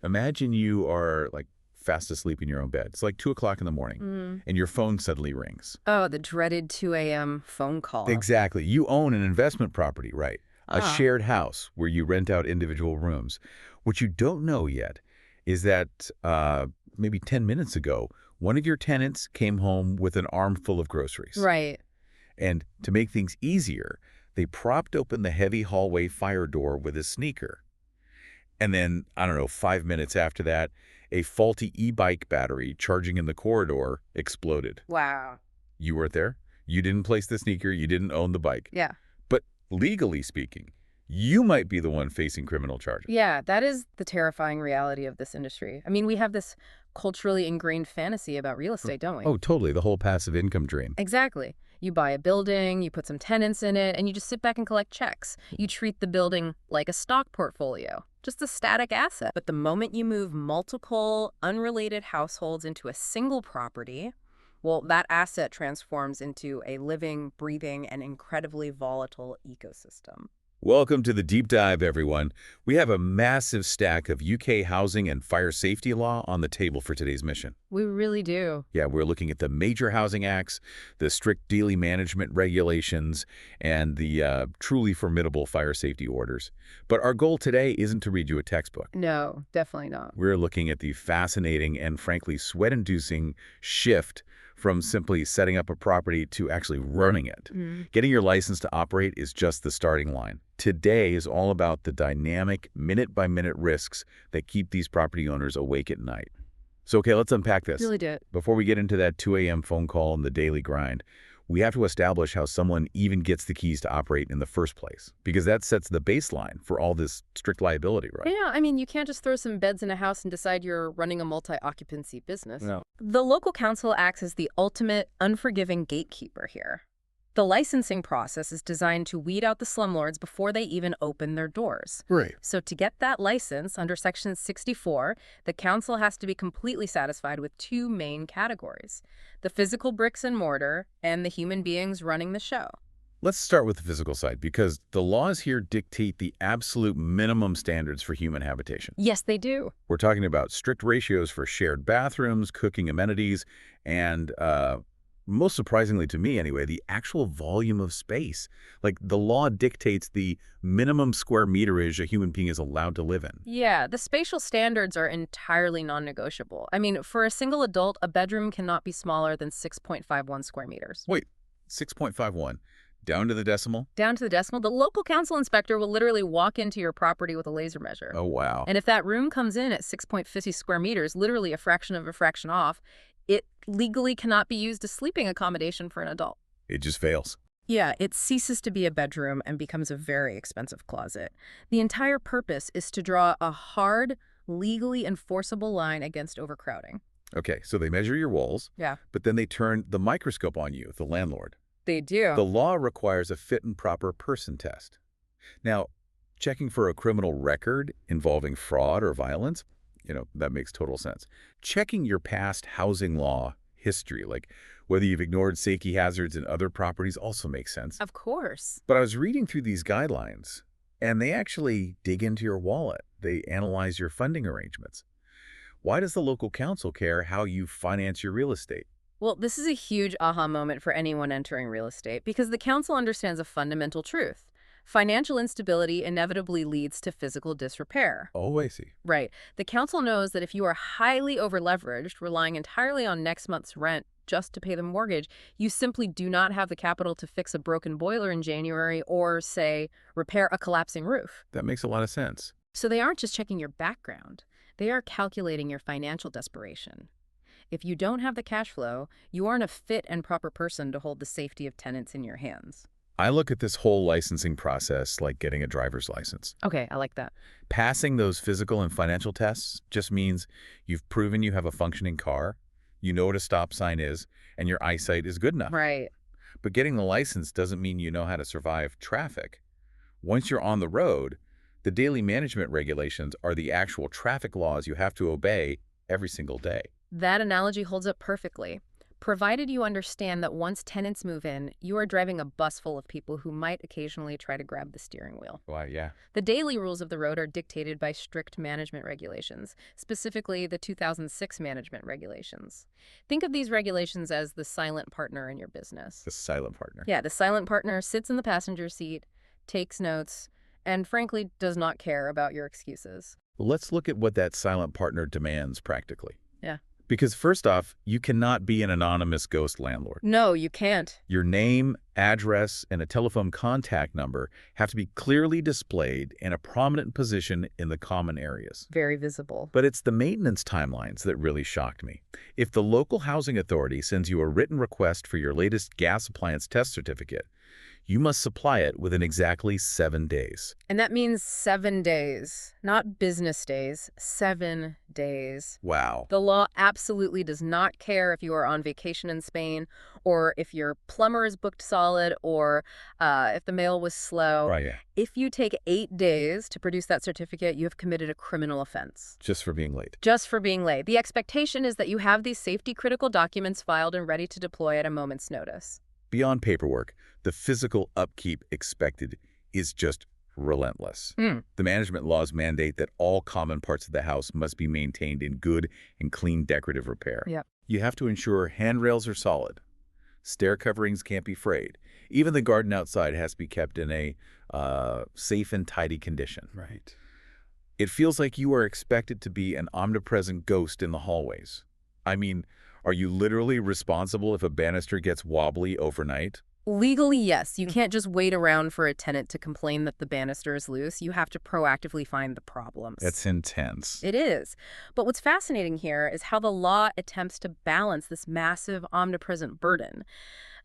Imagine you are like fast asleep in your own bed. It's like 2 o'clock in the morning, and your phone suddenly rings. Oh, the dreaded 2 a.m. phone call. Exactly. You own an investment property, right? A Ah, shared house where you rent out individual rooms. What you don't know yet is that maybe 10 minutes ago, one of your tenants came home with an armful of groceries. right. And to make things easier, they propped open the heavy hallway fire door with a sneaker. And then, I don't know, 5 minutes after that, a faulty e-bike battery charging in the corridor exploded. Wow. You weren't there. You didn't place the sneaker. You didn't own the bike. Yeah. But legally speaking, you might be the one facing criminal charges. Yeah, that is the terrifying reality of this industry. I mean, we have this culturally ingrained fantasy about real estate, don't we? Oh, totally. The whole passive income dream. Exactly. You buy a building, you put some tenants in it, and you just sit back and collect checks. You treat the building like a stock portfolio, just a static asset. But the moment you move multiple unrelated households into a single property, well, that asset transforms into a living, breathing, and incredibly volatile ecosystem. Welcome to the deep dive, everyone. We have a massive stack of UK housing and fire safety law on the table for today's mission. We really do. Yeah, we're looking at the major housing acts, the strict daily management regulations, and the truly formidable fire safety orders. But our goal today isn't to read you a textbook. No, definitely not. We're looking at the fascinating and frankly sweat-inducing shift from simply setting up a property to actually running it. Getting your license to operate is just the starting line. Today is all about the dynamic, minute-by-minute risks that keep these property owners awake at night. So, okay, let's unpack this. Really did. Before we get into that 2 a.m. phone call and the daily grind, we have to establish how someone even gets the keys to operate in the first place, because that sets the baseline for all this strict liability, right? Yeah, I mean, you can't just throw some beds in a house and decide you're running a multi-occupancy business. No. The local council acts as the ultimate unforgiving gatekeeper here. The licensing process is designed to weed out the slumlords before they even open their doors. Right. So to get that license under Section 64, the council has to be completely satisfied with two main categories: the physical bricks and mortar and the human beings running the show. Let's start with the physical side, because the laws here dictate the absolute minimum standards for human habitation. Yes, they do. We're talking about strict ratios for shared bathrooms, cooking amenities, and most surprisingly to me anyway, the actual volume of space. Like, the law dictates the minimum square meterage a human being is allowed to live in. Yeah, the spatial standards are entirely non-negotiable. I mean, for a single adult, a bedroom cannot be smaller than 6.51 square meters. Wait, 6.51, down to the decimal? Down to the decimal, the local council inspector will literally walk into your property with a laser measure. Oh, wow. And if that room comes in at 6.50 square meters, literally a fraction of a fraction off, it legally cannot be used as sleeping accommodation for an adult. It just fails. Yeah, it ceases to be a bedroom and becomes a very expensive closet. The entire purpose is to draw a hard, legally enforceable line against overcrowding. Okay, so they measure your walls, Yeah. but then they turn the microscope on you, the landlord. They do. The law requires a fit and proper person test. Now, checking for a criminal record involving fraud or violence, that makes total sense. Checking your past housing law history, like whether you've ignored safety hazards in other properties, also makes sense. Of course. But I was reading through these guidelines, and they actually dig into your wallet. They analyze your funding arrangements. Why does the local council care how you finance your real estate? Well, this is a huge aha moment for anyone entering real estate because the council understands a fundamental truth. Financial instability inevitably leads to physical disrepair. Oh, I see. Right. The council knows that if you are highly overleveraged, relying entirely on next month's rent just to pay the mortgage, you simply do not have the capital to fix a broken boiler in January or, say, repair a collapsing roof. That makes a lot of sense. So they aren't just checking your background. They are calculating your financial desperation. If you don't have the cash flow, you aren't a fit and proper person to hold the safety of tenants in your hands. I look at this whole licensing process like getting a driver's license. Okay, I like that. Passing those physical and financial tests just means you've proven you have a functioning car, you know what a stop sign is, and your eyesight is good enough. Right. But getting the license doesn't mean you know how to survive traffic. Once you're on the road, the daily management regulations are the actual traffic laws you have to obey every single day. That analogy holds up perfectly. provided you understand that once tenants move in, you are driving a bus full of people who might occasionally try to grab the steering wheel. Why, yeah. The daily rules of the road are dictated by strict management regulations, specifically the 2006 management regulations. Think of these regulations as the silent partner in your business. The silent partner. Yeah, the silent partner sits in the passenger seat, takes notes, and frankly does not care about your excuses. Let's look at what that silent partner demands practically. Yeah. Because first off, you cannot be an anonymous ghost landlord. No, you can't. Your name, address, and a telephone contact number have to be clearly displayed in a prominent position in the common areas. Very visible. But it's the maintenance timelines that really shocked me. If the local housing authority sends you a written request for your latest gas appliance test certificate, you must supply it within exactly 7 days. And that means 7 days, not business days, 7 days. Wow. The law absolutely does not care if you are on vacation in Spain or if your plumber is booked solid or if the mail was slow. Right, yeah. If you take 8 days to produce that certificate, you have committed a criminal offense. Just for being late. Just for being late. The expectation is that you have these safety-critical documents filed and ready to deploy at a moment's notice. Beyond paperwork, the physical upkeep expected is just relentless. The management laws mandate that all common parts of the house must be maintained in good and clean decorative repair. Yep. You have to ensure handrails are solid. Stair coverings can't be frayed. Even the garden outside has to be kept in a safe and tidy condition. Right. It feels like you are expected to be an omnipresent ghost in the hallways. I mean, are you literally responsible if a banister gets wobbly overnight? Legally, yes. You can't just wait around for a tenant to complain that the banister is loose. You have to proactively find the problems. That's intense. It is. But what's fascinating here is how the law attempts to balance this massive omnipresent burden.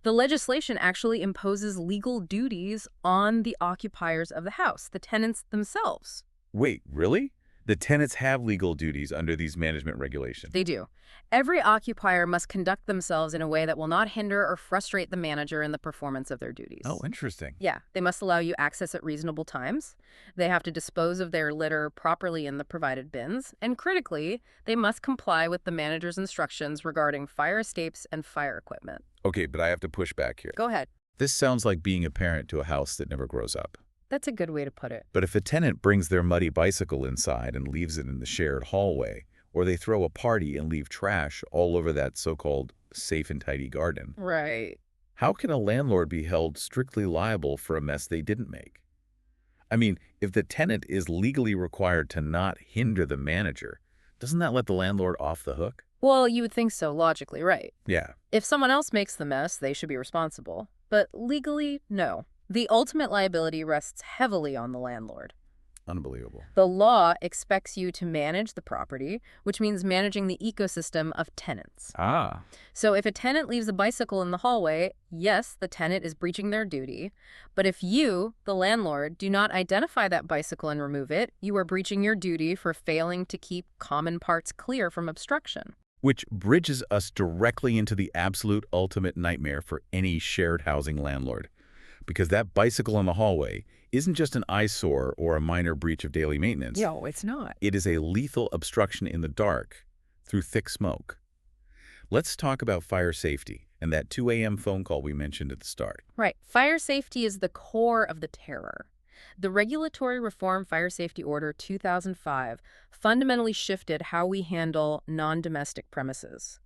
The legislation actually imposes legal duties on the occupiers of the house, the tenants themselves. Wait, really? The tenants have legal duties under these management regulations. They do. Every occupier must conduct themselves in a way that will not hinder or frustrate the manager in the performance of their duties. Oh, interesting. Yeah, they must allow you access at reasonable times. They have to dispose of their litter properly in the provided bins. And critically, they must comply with the manager's instructions regarding fire escapes and fire equipment. Okay, but I have to push back here. Go ahead. This sounds like being a parent to a house that never grows up. That's a good way to put it. But if a tenant brings their muddy bicycle inside and leaves it in the shared hallway, or they throw a party and leave trash all over that so-called safe and tidy garden, Right. how can a landlord be held strictly liable for a mess they didn't make? I mean, if the tenant is legally required to not hinder the manager, doesn't that let the landlord off the hook? Well, you would think so, logically, right. Yeah. If someone else makes the mess, they should be responsible. But legally, no. The ultimate liability rests heavily on the landlord. Unbelievable. The law expects you to manage the property, which means managing the ecosystem of tenants. Ah. So if a tenant leaves a bicycle in the hallway, yes, the tenant is breaching their duty. But if you, the landlord, do not identify that bicycle and remove it, you are breaching your duty for failing to keep common parts clear from obstruction. Which bridges us directly into the absolute ultimate nightmare for any shared housing landlord. Because that bicycle in the hallway isn't just an eyesore or a minor breach of daily maintenance. No, it's not. It is a lethal obstruction in the dark through thick smoke. Let's talk about fire safety and that 2 a.m. phone call we mentioned at the start. Right. Fire safety is the core of the terror. The Regulatory Reform Fire Safety Order 2005 fundamentally shifted how we handle non-domestic premises.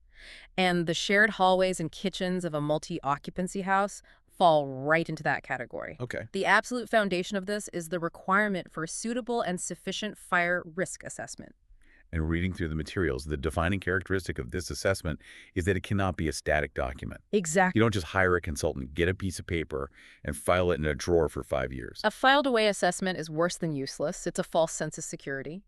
And the shared hallways and kitchens of a multi-occupancy house fall right into that category. Okay. The absolute foundation of this is the requirement for a suitable and sufficient fire risk assessment. And reading through the materials, the defining characteristic of this assessment is that it cannot be a static document. Exactly. You don't just hire a consultant, get a piece of paper, and file it in a drawer for 5 years. A filed-away assessment is worse than useless. It's a false sense of security.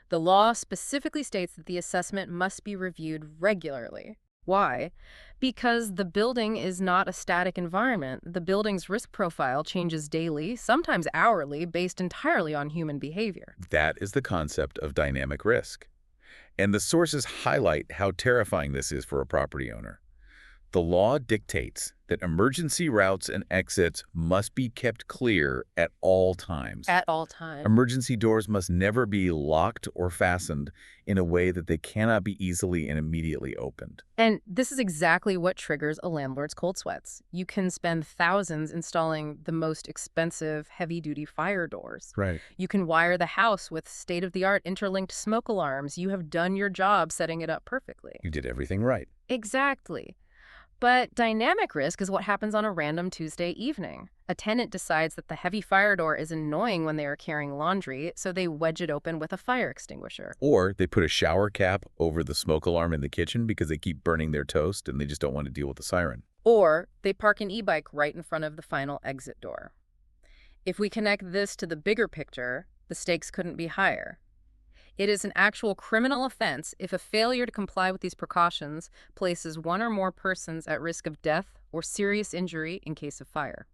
The law specifically states that the assessment must be reviewed regularly. Why? Because the building is not a static environment. The building's risk profile changes daily, sometimes hourly, based entirely on human behavior. That is the concept of dynamic risk. And the sources highlight how terrifying this is for a property owner. The law dictates that emergency routes and exits must be kept clear at all times. At all times. Emergency doors must never be locked or fastened in a way that they cannot be easily and immediately opened. And this is exactly what triggers a landlord's cold sweats. You can spend thousands installing the most expensive, heavy-duty fire doors. Right. You can wire the house with state-of-the-art interlinked smoke alarms. You have done your job setting it up perfectly. You did everything right. Exactly. But dynamic risk is what happens on a random Tuesday evening. A tenant decides that the heavy fire door is annoying when they are carrying laundry, so they wedge it open with a fire extinguisher. Or they put a shower cap over the smoke alarm in the kitchen because they keep burning their toast and they just don't want to deal with the siren. Or they park an e-bike right in front of the final exit door. If we connect this to the bigger picture, the stakes couldn't be higher. It is an actual criminal offense if a failure to comply with these precautions places one or more persons at risk of death or serious injury in case of fire.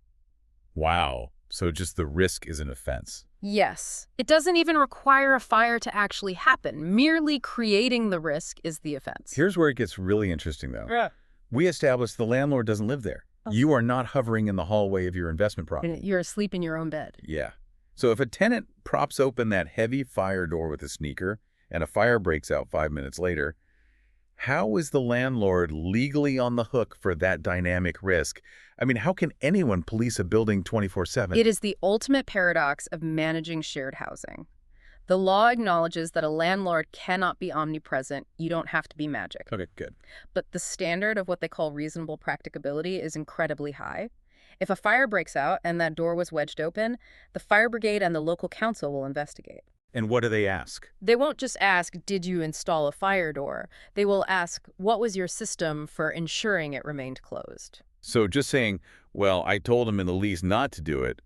Wow. So just the risk is an offense. Yes. It doesn't even require a fire to actually happen. Merely creating the risk is the offense. Here's where it gets really interesting, though. Yeah. We established the landlord doesn't live there. You are not hovering in the hallway of your investment property. You're asleep in your own bed. Yeah. So if a tenant props open that heavy fire door with a sneaker and a fire breaks out 5 minutes later, how is the landlord legally on the hook for that dynamic risk? I mean, how can anyone police a building 24/7? It is the ultimate paradox of managing shared housing. The law acknowledges that a landlord cannot be omnipresent. You don't have to be magic. Okay, good. But the standard of what they call reasonable practicability is incredibly high. If a fire breaks out and that door was wedged open, the fire brigade and the local council will investigate. And what do they ask? They won't just ask, did you install a fire door? They will ask, what was your system for ensuring it remained closed? So just saying, well, I told him in the lease not to do it,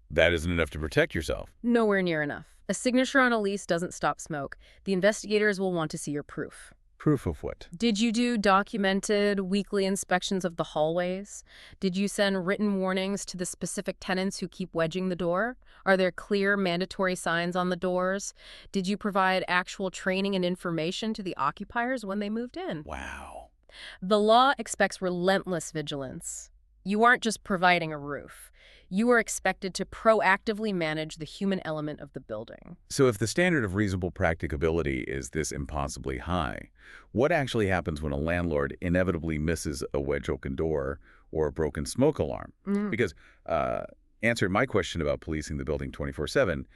that isn't enough to protect yourself. Nowhere near enough. A signature on a lease doesn't stop smoke. The investigators will want to see your proof. Proof of what? Did you do documented weekly inspections of the hallways? Did you send written warnings to the specific tenants who keep wedging the door? Are there clear mandatory signs on the doors? Did you provide actual training and information to the occupiers when they moved in? Wow. The law expects relentless vigilance. You aren't just providing a roof. You are expected to proactively manage the human element of the building. So if the standard of reasonable practicability is this impossibly high, what actually happens when a landlord inevitably misses a wedge-open door or a broken smoke alarm? Because answering my question about policing the building 24/7,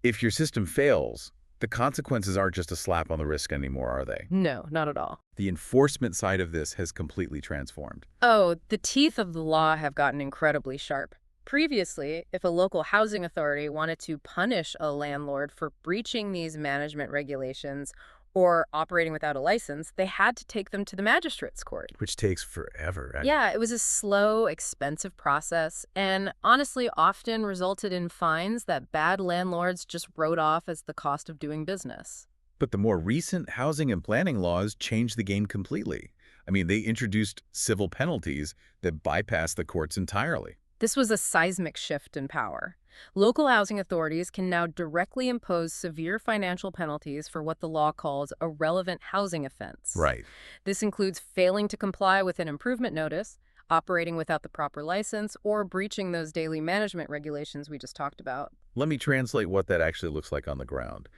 if your system fails, the consequences aren't just a slap on the wrist anymore, are they? No, not at all. The enforcement side of this has completely transformed. Oh, the teeth of the law have gotten incredibly sharp. Previously, if a local housing authority wanted to punish a landlord for breaching these management regulations or operating without a license, they had to take them to the magistrate's court. Which takes forever, right? Yeah, it was a slow, expensive process, and honestly often resulted in fines that bad landlords just wrote off as the cost of doing business. But the more recent housing and planning laws changed the game completely. I mean, they introduced civil penalties that bypassed the courts entirely. This was a seismic shift in power. Local housing authorities can now directly impose severe financial penalties for what the law calls a relevant housing offense. Right. This includes failing to comply with an improvement notice, operating without the proper license, or breaching those daily management regulations we just talked about. Let me translate what that actually looks like on the ground.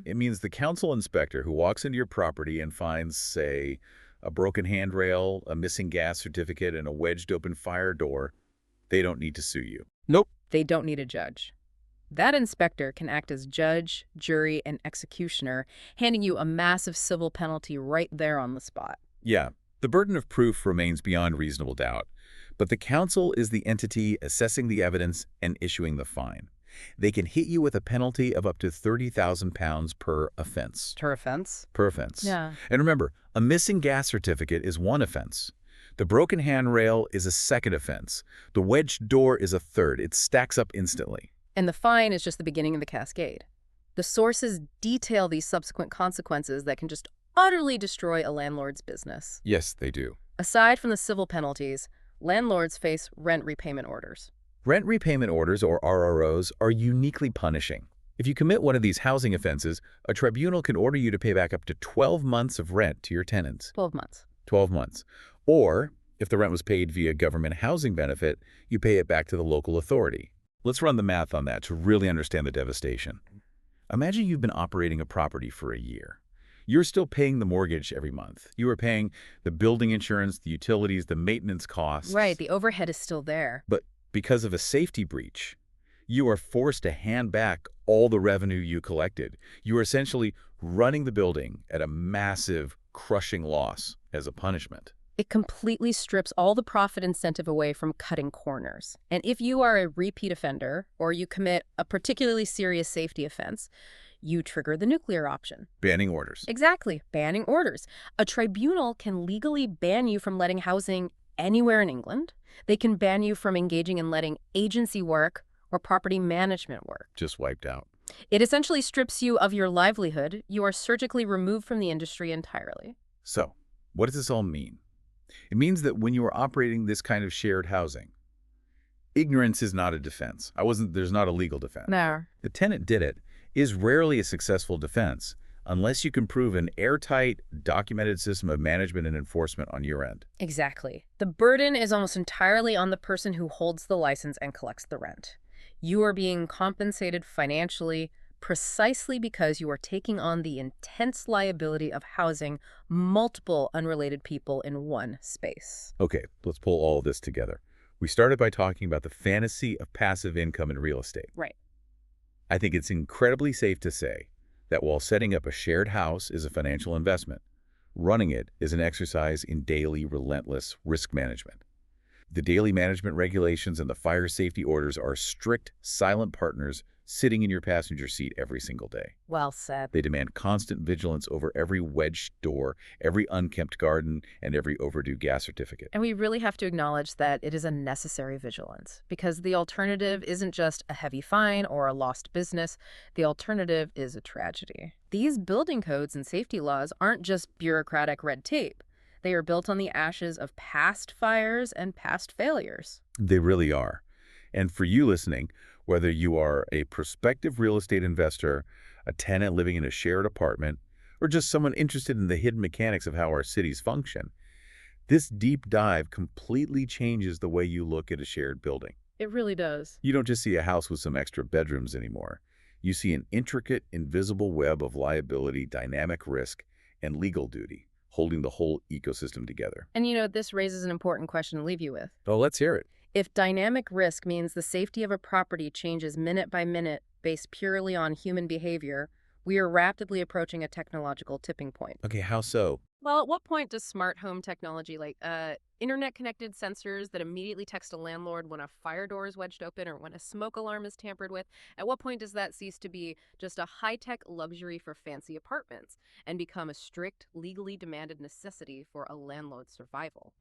It means the council inspector who walks into your property and finds, say, a broken handrail, a missing gas certificate, and a wedged open fire door, they don't need to sue you. Nope. They don't need a judge. That inspector can act as judge, jury, and executioner, handing you a massive civil penalty right there on the spot. Yeah, the burden of proof remains beyond reasonable doubt, but the council is the entity assessing the evidence and issuing the fine. They can hit you with a penalty of up to £30,000 per offense. Per offense? Per offense. Yeah. And remember, a missing gas certificate is one offense. The broken handrail is a second offense. The wedged door is a third. It stacks up instantly. And the fine is just the beginning of the cascade. The sources detail these subsequent consequences that can just utterly destroy a landlord's business. Yes, they do. Aside from the civil penalties, landlords face rent repayment orders. Rent repayment orders, or RROs, are uniquely punishing. If you commit one of these housing offenses, a tribunal can order you to pay back up to 12 months of rent to your tenants. 12 months. 12 months. Or If the rent was paid via government housing benefit, you pay it back to the local authority. Let's run the math on that to really understand the devastation. Imagine you've been operating a property for a year. You're still paying the mortgage every month. You are paying the building insurance, the utilities, the maintenance Right, costs. the overhead is still there. But because of a safety breach, you are forced to hand back all the revenue you collected. You are essentially running the building at a massive, crushing loss as a punishment. It completely strips all the profit incentive away from cutting corners. And if you are a repeat offender or you commit a particularly serious safety offense, you trigger the nuclear option. Banning orders. Exactly, banning orders. A tribunal can legally ban you from letting housing anywhere in England. They can ban you from engaging in letting agency work or property management work. Just wiped out. It essentially strips you of your livelihood. You are surgically removed from the industry entirely. So, what does this all mean? It means that when you are operating this kind of shared housing, ignorance is not a defense. There's not a legal defense. No. The tenant did it is rarely a successful defense unless you can prove an airtight, documented system of management and enforcement on your end. Exactly. The burden is almost entirely on the person who holds the license and collects the rent. You are being compensated financially precisely because you are taking on the intense liability of housing multiple unrelated people in one space. Okay, let's pull all of this together. We started by talking about the fantasy of passive income in real estate. Right. I think it's incredibly safe to say that while setting up a shared house is a financial investment, running it is an exercise in daily, relentless risk management. The daily management regulations and the fire safety orders are strict, silent partners sitting in your passenger seat every single day. Well said. They demand constant vigilance over every wedged door, every unkempt garden, and every overdue gas certificate. And we really have to acknowledge that it is a necessary vigilance, because the alternative isn't just a heavy fine or a lost business. The alternative is a tragedy. These building codes and safety laws aren't just bureaucratic red tape. They are built on the ashes of past fires and past failures. They really are. And for you listening, whether you are a prospective real estate investor, a tenant living in a shared apartment, or just someone interested in the hidden mechanics of how our cities function, this deep dive completely changes the way you look at a shared building. It really does. You don't just see a house with some extra bedrooms anymore. You see an intricate, invisible web of liability, dynamic risk, and legal duty, holding the whole ecosystem together. And this raises an important question to leave you with. Oh, let's hear it. If dynamic risk means the safety of a property changes minute by minute based purely on human behavior, we are rapidly approaching a technological tipping point. Okay, how so? Well, at what point does smart home technology, like internet-connected sensors that immediately text a landlord when a fire door is wedged open or when a smoke alarm is tampered with, at what point does that cease to be just a high-tech luxury for fancy apartments and become a strict, legally demanded necessity for a landlord's survival?